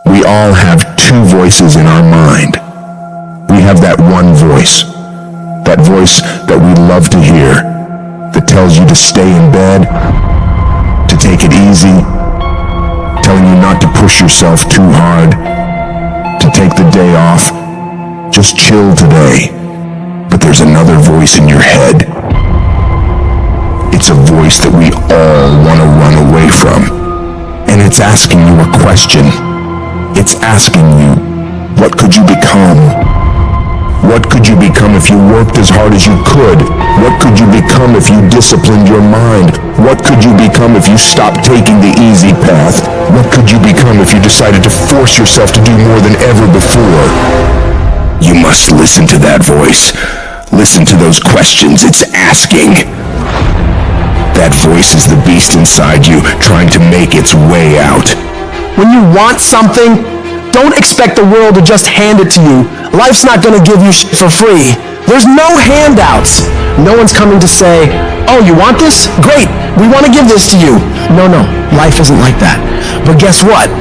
We all have two voices in our mind. We have that one voice that we love to hear, that tells you to stay in bed, to take it easy, telling you not to push yourself too hard, to take the day off, just chill today. But there's another voice in your head. It's a voice that we all want to run away from. And it's asking you a question. It's asking you, what could you become? What could you become if you worked as hard as you could? What could you become if you disciplined your mind? What could you become if you stopped taking the easy path? What could you become if you decided to force yourself to do more than ever before? You must listen to that voice. Listen to those questions it's asking. That voice is the beast inside you, trying to make its way out. When you want something, don't expect the world to just hand it to you. Life's not gonna give you shit for free. There's no handouts. No one's coming to say, oh, you want this? Great, we want to give this to you. No, life isn't like that. But guess what?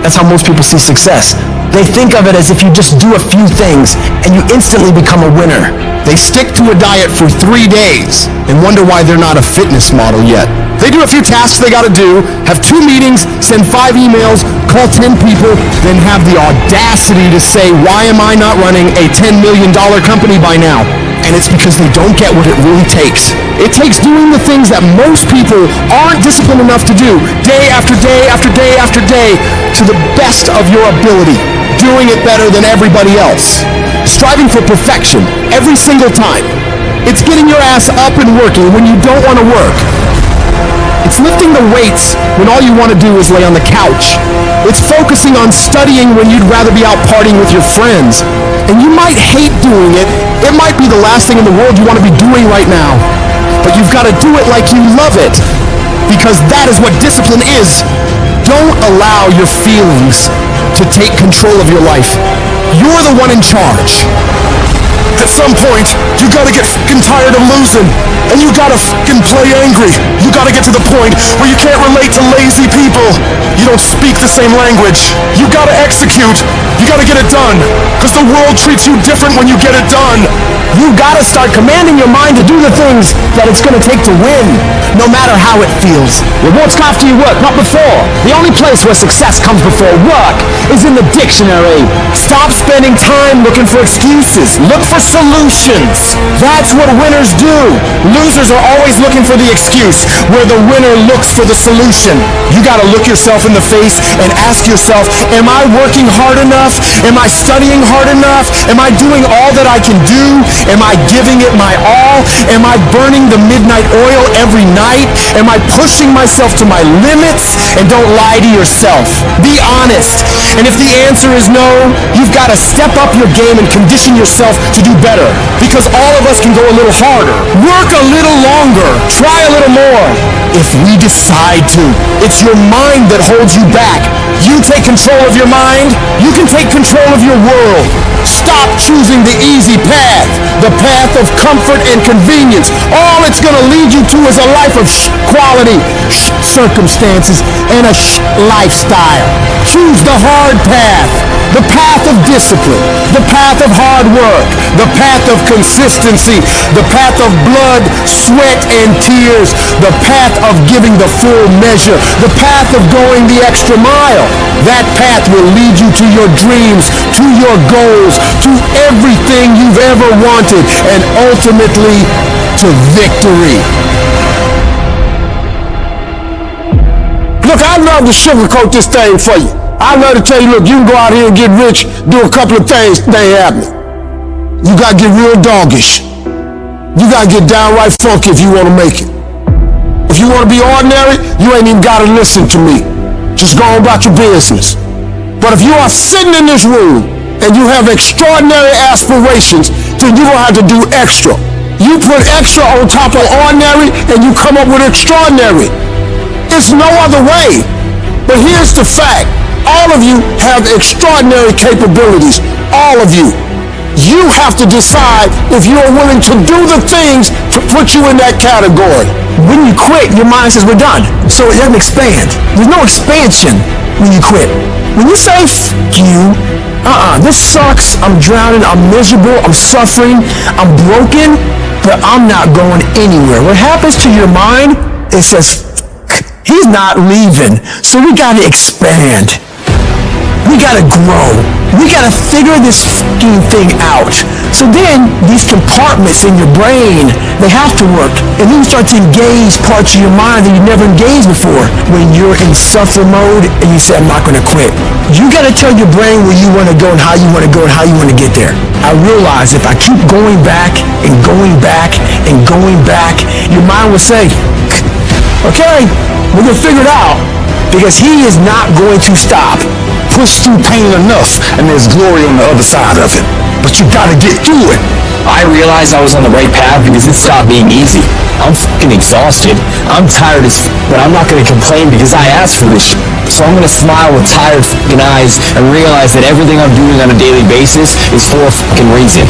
That's how most people see success. They think of it as if you just do a few things and you instantly become a winner. They stick to a diet for 3 days and wonder why they're not a fitness model yet. They do a few tasks they gotta do, have 2 meetings, send 5 emails, call 10 people, then have the audacity to say, why am I not running a $10 million company by now? And it's because they don't get what it really takes. It takes doing the things that most people aren't disciplined enough to do, day after day after day after day, to the best of your ability, doing it better than everybody else. Striving for perfection every single time. It's getting your ass up and working when you don't want to work. It's lifting the weights when all you want to do is lay on the couch. It's focusing on studying when you'd rather be out partying with your friends. And you might hate doing it. It might be the last thing in the world you want to be doing right now. But you've got to do it like you love it. Because that is what discipline is. Don't allow your feelings to take control of your life. You're the one in charge. At some point, you gotta get fucking tired of losing. And you gotta fucking play angry. You gotta get to the point where you can't relate to lazy people. You don't speak the same language. You gotta execute. You gotta get it done. Because the world treats you different when you get it done. You gotta start commanding your mind to do the things that it's gonna take to win, no matter how it feels. Rewards come after you work, not before. The only place where success comes before work is in the dictionary. Stop spending time looking for excuses. Look for solutions. That's what winners do. Losers are always looking for the excuse, where the winner looks for the solution. You gotta look yourself in the face and ask yourself, am I working hard enough? Am I studying hard enough? Am I doing all that I can do? Am I giving it my all? Am I burning the midnight oil every night? Am I pushing myself to my limits? And don't lie to yourself. Be honest. And if the answer is no, you've got to step up your game and condition yourself to do better. Because all of us can go a little harder. Work a little longer. Try a little more. If we decide to. It's your mind that holds you back. You take control of your mind, you can take control of your world. Stop choosing the easy path, the path of comfort and convenience. All it's going to lead you to is a life of quality, circumstances, and a lifestyle. Choose the hard path, the path of discipline, the path of hard work, the path of consistency, the path of blood, sweat, and tears, the path of giving the full measure, the path of going the extra mile. That path will lead you to your dreams, to your goals, to everything you've ever wanted, and ultimately to victory. Look, I'd love to sugarcoat this thing for you. I'd love to tell you, look, you can go out here and get rich, do a couple of things, they ain't happening. You gotta get real doggish. You gotta get downright funky if you wanna make it. If you wanna be ordinary, you ain't even gotta listen to me. Just go on about your business. But if you are sitting in this room and you have extraordinary aspirations, then you don't have to do extra. You put extra on top of ordinary and you come up with extraordinary. There's no other way. But here's the fact. All of you have extraordinary capabilities. All of you. You have to decide if you're willing to do the things to put you in that category. When you quit, your mind says we're done. So it doesn't expand. There's no expansion when you quit. When you say, F you, this sucks, I'm drowning, I'm miserable, I'm suffering, I'm broken, but I'm not going anywhere. What happens to your mind, it says, he's not leaving. So we gotta expand. We gotta grow. We gotta figure this fucking thing out. So then, these compartments in your brain, they have to work. And then you start to engage parts of your mind that you never engaged before. When you're in suffer mode and you say, I'm not gonna quit. You gotta tell your brain where you wanna go and how you wanna go and how you wanna get there. I realize if I keep going back and going back and going back, your mind will say, okay, we're gonna figure it out. Because he is not going to stop. Push through pain enough, and there's glory on the other side of it. But you gotta get through it. I realized I was on the right path because it stopped being easy. I'm fucking exhausted. I'm tired as but I'm not gonna complain because I asked for this shit. So I'm gonna smile with tired fucking eyes and realize that everything I'm doing on a daily basis is for a fucking reason.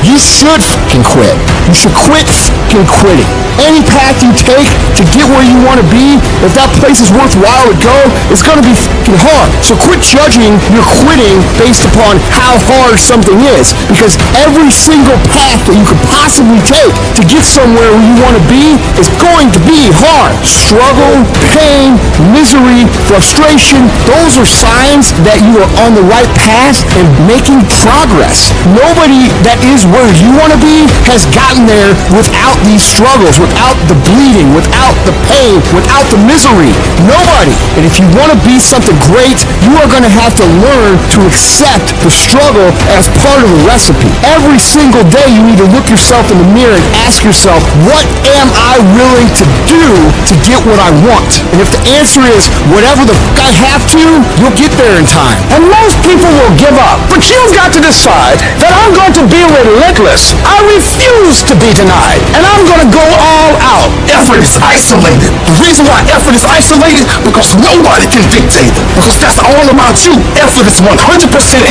You should fucking quit. You should quit fucking quitting. Any path you take to get where you want to be, if that place is worthwhile to go, it's going to be fucking hard. So quit judging your quitting based upon how hard something is. Because every single path that you could possibly take to get somewhere where you want to be is going to be hard. Struggle, pain, misery, frustration, those are signs that you are on the right path and making progress. Nobody that is where you want to be has gotten there without these struggles, without the bleeding, without the pain, without the misery. Nobody. And if you want to be something great, you are going to have to learn to accept the struggle as part of the recipe. Every single day you need to look yourself in the mirror and ask yourself, what am I willing to do to get what I want? And if the answer is whatever the fuck I have to, you'll get there in time. And most people will give up. But you've got to decide that I'm going to be relentless. I refuse to be denied. And I'm going to go all out. Effort is isolated. The reason why effort is isolated, because nobody can dictate it. Because that's all about you. Effort is 100%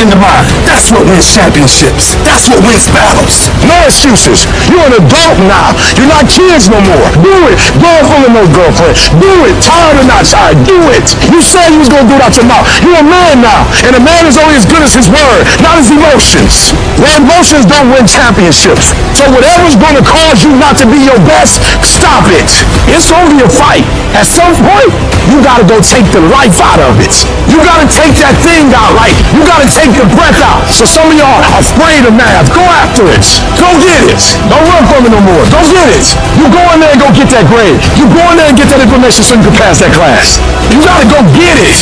in the mind. That's what wins championships. That's what wins battles. No excuses. You're an adult now. You're not kids no more. Do it. Girlfriend or no girlfriend. Do it. Tired or not tired. Do it. You said you was going to do it out your mouth. You're a man now. And a man is only as good as his word, not his emotions. Your emotions don't win championships. So whatever's going to cause you not to be your best, stop it. It's only a fight. At some point, you got to go take the life out of it. You got to take that thing out, like you got to take the breath out. So some of y'all are afraid of math. Go after it. Go get it. Don't run from it no more. Go get it. You go in there and go get that grade. You go in there and get that information so you can pass that class. You got to go get it.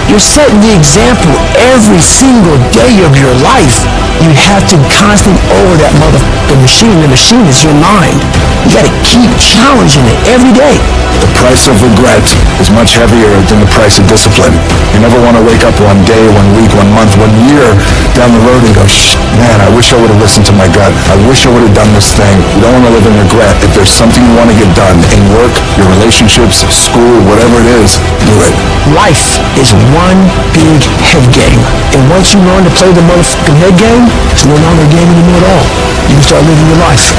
You're setting the example every single day of your life. You have to constantly over that motherfucking machine. The machine is your mind. You got to keep challenging it every day. The price of regret is much heavier than the price of discipline. You never want to wake up one day, 1 week, 1 month, 1 year down the road and go, man, I wish I would have listened to my gut. I wish I would have done this thing. You don't want to live in regret. If there's something you want to get done in work, your relationships, school, whatever it is, do it. Life is one big head game. And once you learn to play the motherfucking head game, it's no longer a game anymore at all. You can start living your life.